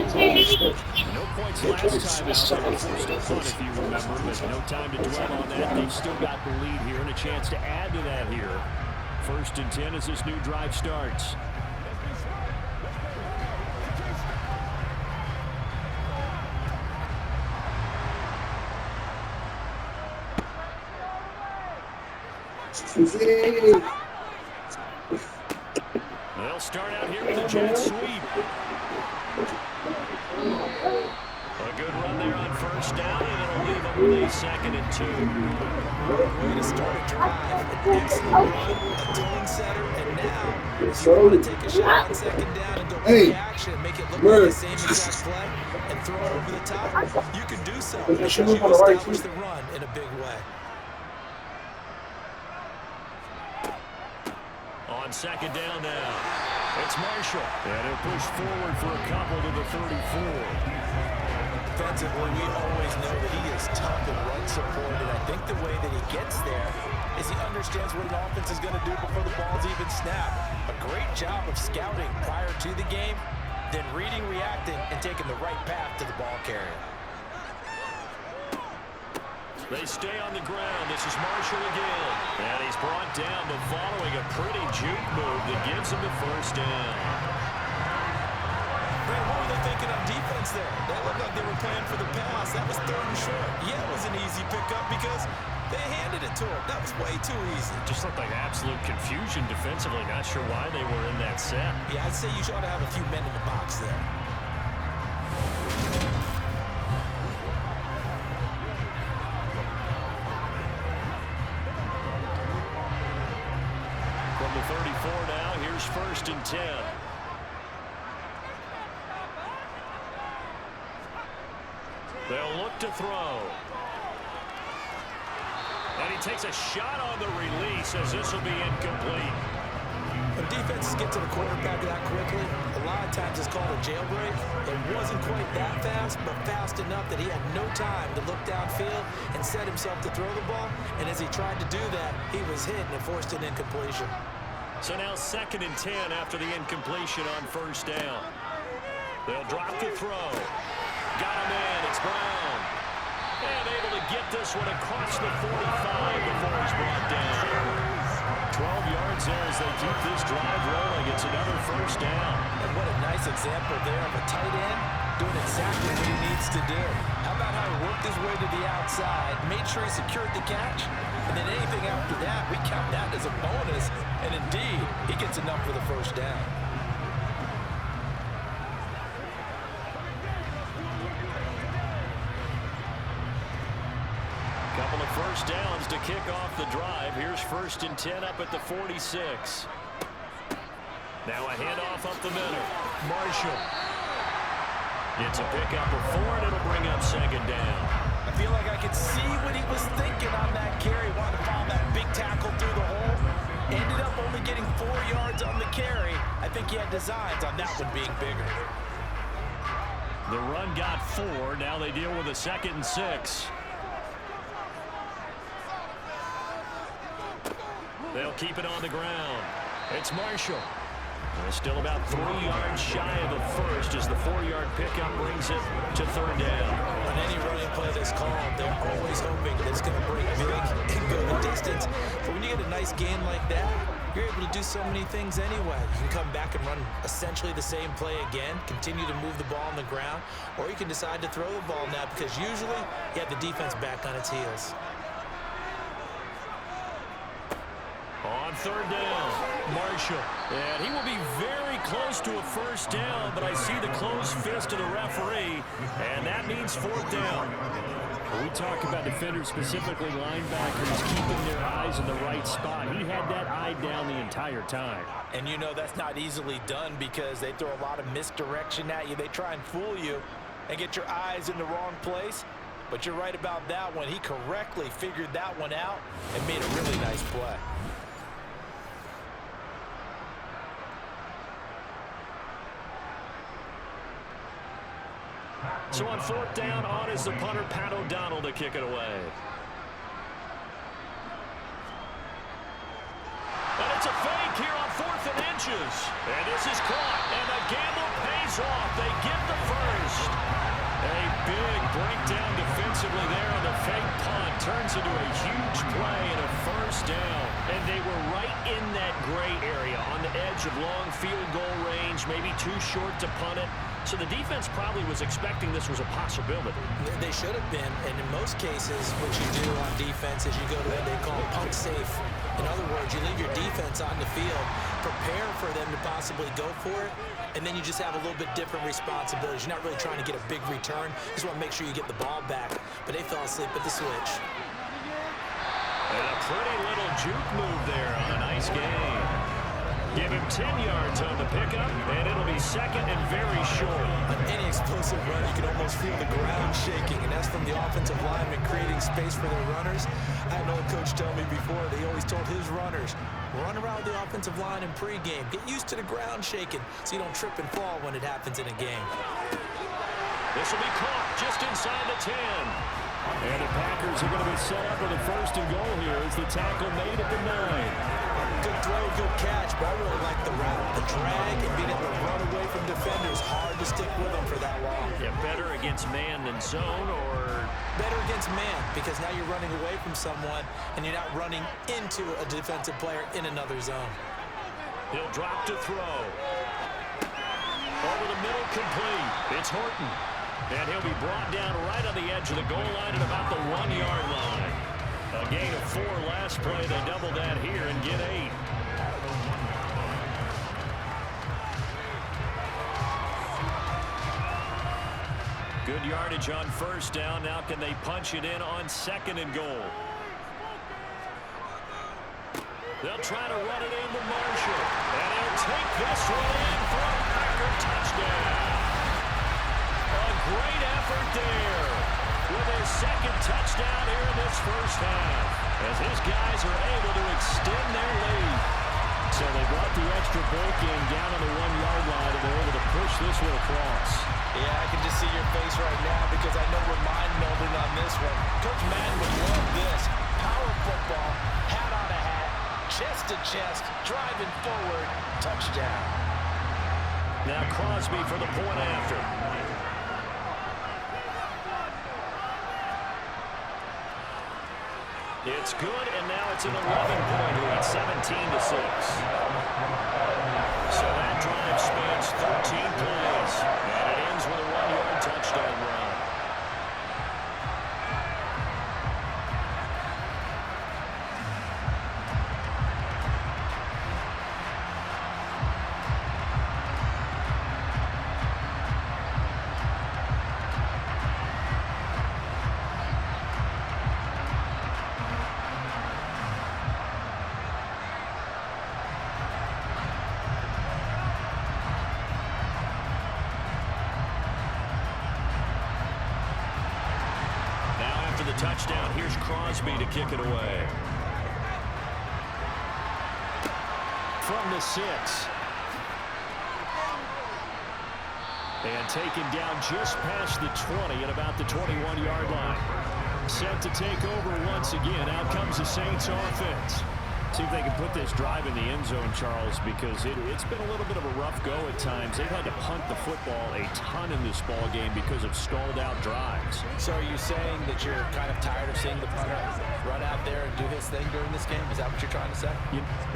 [SPEAKER 1] take over. No points last time out. They were forced to punt, if you remember, but no time to dwell on that. They've still got the lead here and a chance to add to that here. 1st and 10 as this new drive starts. They'll start out here with a jet sweep. A good run there on 1st down, and it'll leave them with a 2nd and 2.
[SPEAKER 2] Way to start a drive. An excellent run, a tone setter, and now, if you want to take a shot on 2nd down and go play action and make it look like the same exact play and throw it over the top, you can do so because you establish the run in a big way.
[SPEAKER 1] On 2nd down now, it's Marshall. And he'll push forward for a couple to the 34.
[SPEAKER 2] Defensively, we always know that he is tough in run support, and I think the way that he gets there is he understands what an offense is going to do before the ball's even snapped. A great job of scouting prior to the game, then reading, reacting, and taking the right path to the ball carrier.
[SPEAKER 1] They stay on the ground. This is Marshall again. And he's brought down, but following a pretty juke move that gives him the 1st down.
[SPEAKER 2] Brad, what were they thinking on defense there? That looked like they were playing for the pass. That was 3rd and short. Yeah, it was an easy pickup because they handed it to him. That was way too easy.
[SPEAKER 1] Just looked like absolute confusion defensively. Not sure why they were in that set.
[SPEAKER 2] Yeah, I'd say you ought to have a few men in the box there.
[SPEAKER 1] From the 34 now, here's 1st and 10. They'll look to throw. And he takes a shot on the release as this will be incomplete.
[SPEAKER 2] When defenses get to the quarterback that quickly, a lot of times it's called a jailbreak. It wasn't quite that fast, but fast enough that he had no time to look downfield and set himself to throw the ball. And as he tried to do that, he was hit and it forced an incompletion.
[SPEAKER 1] So now 2nd and 10 after the incompletion on 1st down. They'll drop the throw. Got him in. It's Brown. And able to get this one across the 45 before he's brought down. 12 yards there as they keep this drive rolling. It's another 1st down.
[SPEAKER 2] And what a nice example there of a tight end doing exactly what he needs to do. How about how he worked his way to the outside, made sure he secured the catch, and then anything after that, we count that as a bonus. And indeed, he gets enough for the 1st down.
[SPEAKER 1] Couple of 1st downs to kick off the drive. Here's 1st and 10 up at the 46. Now a handoff up the middle. Marshall gets a pickup of 4, and it'll bring up 2nd down.
[SPEAKER 2] I feel like I could see what he was thinking on that carry. Wanted to follow that big tackle through the hole. Ended up only getting 4 yards on the carry. I think he had designs on that one being bigger.
[SPEAKER 1] The run got 4. Now they deal with a 2nd and 6. They'll keep it on the ground. It's Marshall. They're still about 3 yards shy of the 1st as the 4-yard pickup brings it to 3rd down.
[SPEAKER 2] On any running play that's called, they're always hoping that it's going to break big and go the distance. But when you get a nice gain like that, you're able to do so many things anyway. You can come back and run essentially the same play again, continue to move the ball on the ground, or you can decide to throw the ball now because usually you have the defense back on its heels.
[SPEAKER 1] On 3rd down, Marshall. And he will be very close to a 1st down, but I see the closed fist of the referee, and that means 4th down.
[SPEAKER 3] When we talk about defenders, specifically linebackers, keeping their eyes in the right spot. He had that eye down the entire time.
[SPEAKER 2] And you know that's not easily done because they throw a lot of misdirection at you. They try and fool you and get your eyes in the wrong place. But you're right about that one. He correctly figured that one out and made a really nice play.
[SPEAKER 1] So on 4th down, on is the punter, Pat O'Donnell, to kick it away. And it's a fake here on 4th and inches. And this is caught, and the gamble pays off. They get the 1st. A big breakdown defensively there, and the fake punt turns into a huge play and a 1st down. And they were right in that gray area on the edge of long field goal range, maybe too short to punt it. So the defense probably was expecting this was a possibility.
[SPEAKER 2] They should have been, and in most cases, what you do on defense is you go to what they call punt safe. In other words, you leave your defense on the field, prepare for them to possibly go for it, and then you just have a little bit different responsibilities. You're not really trying to get a big return. You just want to make sure you get the ball back. But they fell asleep at the switch.
[SPEAKER 1] And a pretty little juke move there on a nice game. Give him 10 yards on the pickup, and it'll be 2nd and very short.
[SPEAKER 2] On any explosive run, you can almost feel the ground shaking, and that's from the offensive lineman creating space for their runners. I had an old coach tell me before, they always told his runners, run around the offensive line in pregame. Get used to the ground shaking so you don't trip and fall when it happens in a game.
[SPEAKER 1] This will be caught just inside the 10.
[SPEAKER 3] And the Packers are going to be set up with a 1st and goal here as the tackle made at the 9.
[SPEAKER 2] Good throw, good catch, but I really like the route. The drag and being able to run away from defenders. Hard to stick with them for that long.
[SPEAKER 1] Yeah, better against man than zone, or?
[SPEAKER 2] Better against man, because now you're running away from someone and you're not running into a defensive player in another zone.
[SPEAKER 1] He'll drop to throw. Over the middle, complete. It's Horton. And he'll be brought down right on the edge of the goal line at about the 1-yard line. A gain of 4 last play. They double that here and get 8. Good yardage on 1st down. Now can they punch it in on 2nd and goal? They'll try to run it in to Marshall. And he'll take this one in for a Packer touchdown. A great effort there with his 2nd touchdown here in this 1st half, as his guys are able to extend their lead. So they brought the extra
[SPEAKER 3] broken down on the 1-yard line, and they're able to push this one across.
[SPEAKER 2] Yeah, I can just see your face right now because I know we're mind-melding on this one. Coach Madden would love this. Power football, hat on a hat, chest to chest, driving forward, touchdown.
[SPEAKER 1] Now Crosby for the point after. It's good, and now it's an 11-point lead, 17-6. So that drive spans 13 plays, and it ends with a 1-yard touchdown run. The touchdown. Here's Crosby to kick it away.
[SPEAKER 3] From the 6. And taken down just past the 20 at about the 21-yard line. Set to take over once again. Out comes the Saints offense. See if they can put this drive in the end zone, Charles, because it's been a little bit of a rough go at times. They've had to punt the football a ton in this ball game because of stalled-out drives.
[SPEAKER 2] So are you saying that you're kind of tired of seeing the punter run out there and do his thing during this game? Is that what you're trying to say?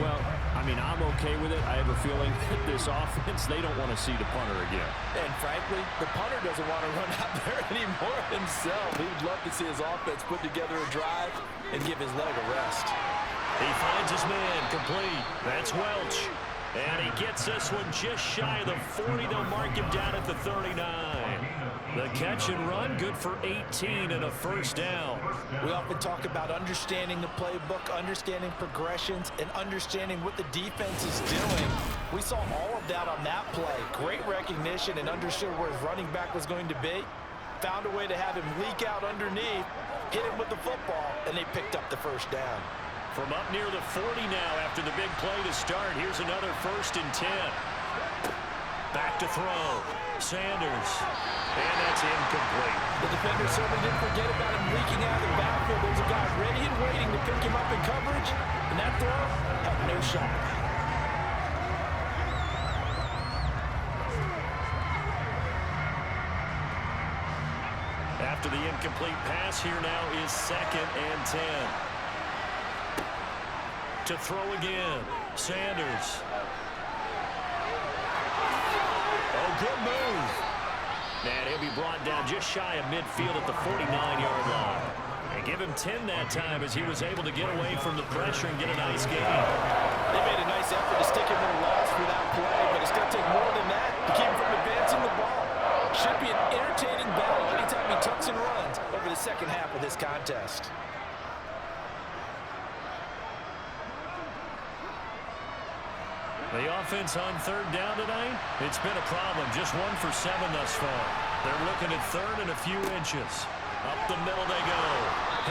[SPEAKER 3] Well, I mean, I'm okay with it. I have a feeling that this offense, they don't want to see the punter again.
[SPEAKER 2] And frankly, the punter doesn't want to run out there anymore himself. He would love to see his offense put together a drive and give his leg a rest.
[SPEAKER 1] He finds his man complete. That's Welch. And he gets this one just shy of the 40. They'll mark him down at the 39. The catch and run, good for 18 and a first down.
[SPEAKER 2] We often talk about understanding the playbook, understanding progressions, and understanding what the defense is doing. We saw all of that on that play. Great recognition and understood where his running back was going to be. Found a way to have him leak out underneath, hit him with the football, and they picked up the first down.
[SPEAKER 1] From up near the 40 now after the big play to start. Here's another 1st and 10. Back to throw. Sanders. And that's incomplete.
[SPEAKER 2] The defender certainly didn't forget about him leaking out of the backfield. There's a guy ready and waiting to pick him up in coverage. And that throw had no shot.
[SPEAKER 1] After the incomplete pass, here now is 2nd and 10. To throw again. Sanders. Oh, good move. And he'll be brought down just shy of midfield at the 49-yard line. And give him 10 that time as he was able to get away from the pressure and get a nice gain.
[SPEAKER 2] They made a nice effort to stick him in a loss for that play, but it's going to take more than that to keep him from advancing the ball. Should be an entertaining battle anytime he tucks and runs over the second half of this contest.
[SPEAKER 1] The offense on 3rd down tonight, it's been a problem. Just 1 for 7 thus far. They're looking at 3rd and a few inches. Up the middle they go.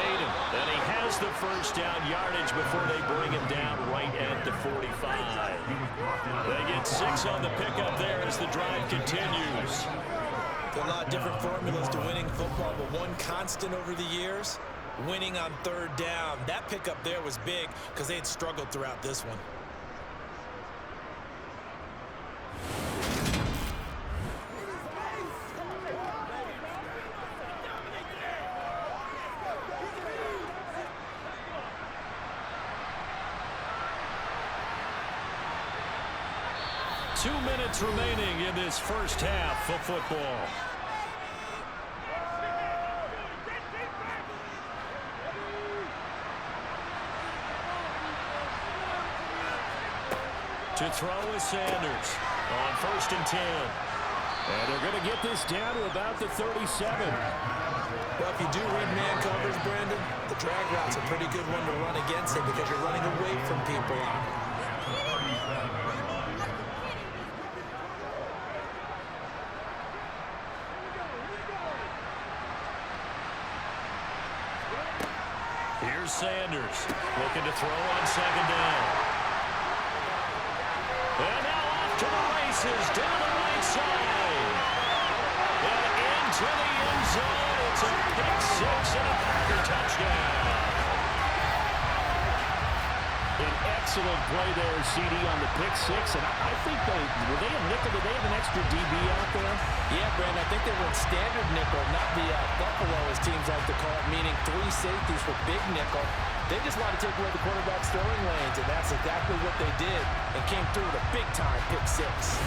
[SPEAKER 1] Hayden, and he has the first down yardage before they bring him down right at the 45. They get 6 on the pickup there as the drive continues.
[SPEAKER 2] There are a lot of different formulas to winning football, but one constant over the years, winning on 3rd down. That pickup there was big because they had struggled throughout this one.
[SPEAKER 1] Two minutes remaining in this first half of football. To throw is Sanders on 1st and 10. And they're going to get this down to about the 37.
[SPEAKER 2] Well, if you do read man coverage, Brandon, the drag route's a pretty good one to run against it because you're running away from people on it.
[SPEAKER 1] Here's Sanders looking to throw on 2nd down. And now to the races, down the right side. And into the end zone. It's a pick six and a Packer touchdown.
[SPEAKER 3] An excellent play there, CD, on the pick six. And I think were they a nickel? Did they have an extra DB out there?
[SPEAKER 2] Yeah, Brandon, I think they went standard nickel, not the Buffalo, as teams like to call it, meaning 3 safeties for big nickel. They just want to take away the quarterback's throwing lanes, and that's exactly what they did, and came through with a big-time pick six.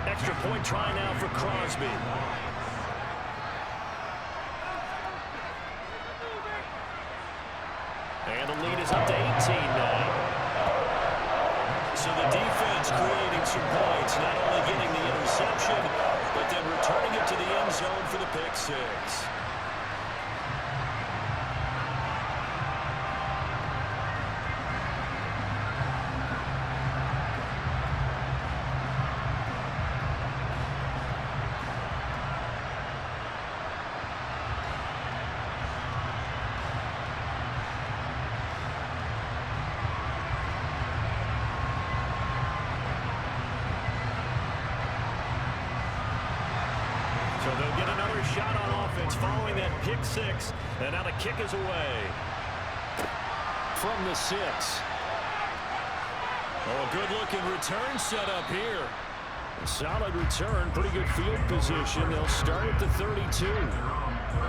[SPEAKER 1] Extra point try now for Crosby. And the lead is up to 18 now. So the defense creating some points, not only getting the interception, but then returning it to the end zone for the pick six. So they'll get another shot on offense following that pick six. And now the kick is away.
[SPEAKER 3] From the 6.
[SPEAKER 1] Oh, a good-looking return set up here.
[SPEAKER 3] A solid return, pretty good field position. They'll start at the 32.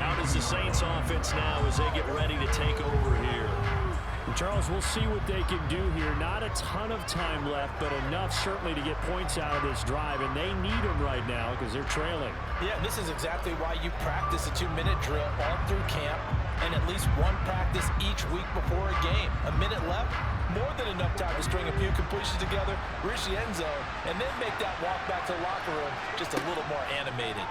[SPEAKER 1] Out is the Saints offense now as they get ready to take over here.
[SPEAKER 3] Charles, we'll see what they can do here. Not a ton of time left, but enough certainly to get points out of this drive, and they need them right now because they're trailing.
[SPEAKER 2] Yeah, this is exactly why you practice a 2-minute drill all through camp and at least one practice each week before a game. A minute left, more than enough time to string a few completions together, reach the end zone, and then make that walk back to the locker room just a little more animated.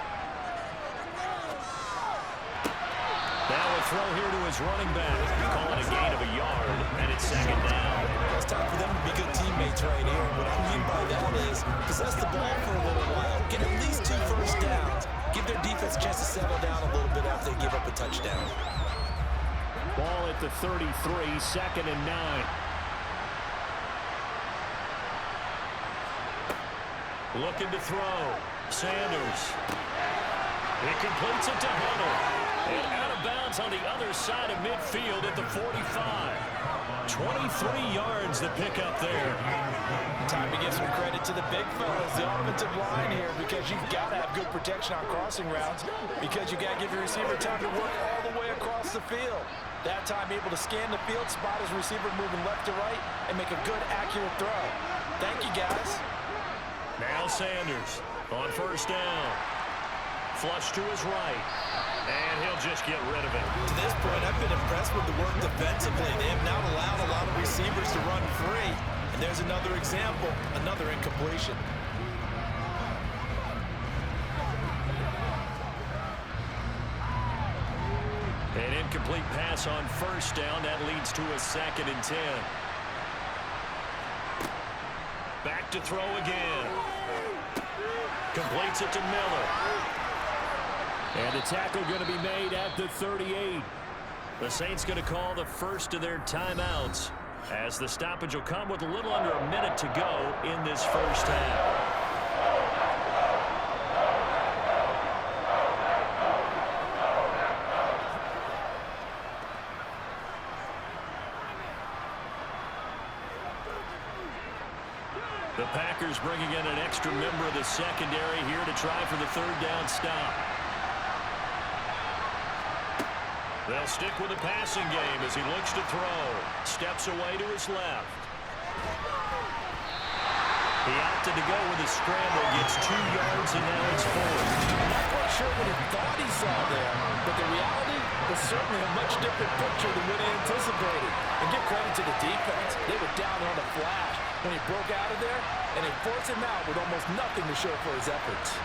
[SPEAKER 1] Now a throw here to his running back. Call it a gain of a yard, and it's second down.
[SPEAKER 5] It's time for them to be good teammates right here. What I mean by that is possess the ball for a little while, get at least 2 first downs, give their defense a chance to settle down a little bit after they give up a touchdown.
[SPEAKER 3] Ball at the 33, second and 9.
[SPEAKER 1] Looking to throw. Sanders. He completes it to Hunter. And out of bounds on the other side of midfield at the 45. 23 yards to pick up there.
[SPEAKER 2] Time to give some credit to the big fellas, the offensive line here, because you've got to have good protection on crossing routes, because you got to give your receiver time to work all the way across the field. That time able to scan the field, spot his receiver moving left to right, and make a good, accurate throw. Thank you, guys.
[SPEAKER 1] Now Sanders on first down. Flush to his right. And he'll just get rid of it.
[SPEAKER 5] To this point, I've been impressed with the work defensively. They have not allowed a lot of receivers to run free. And there's another example, another incompletion.
[SPEAKER 1] An incomplete pass on first down. That leads to a second and 10. Back to throw again. Completes it to Miller.
[SPEAKER 3] And the tackle going to be made at the 38.
[SPEAKER 1] The Saints going to call the first of their timeouts as the stoppage will come with a little under a minute to go in this first half. The Packers bringing in an extra member of the secondary here to try for the third down stop. They'll stick with the passing game as he looks to throw. Steps away to his left. He opted to go with a scramble, gets 2 yards, and now it's 4.
[SPEAKER 2] I'm not quite sure what he thought he saw there, but the reality was certainly a much different picture than what he anticipated. And give credit to the defense. They were down on the flash when he broke out of there, and they forced him out with almost nothing to show for his efforts.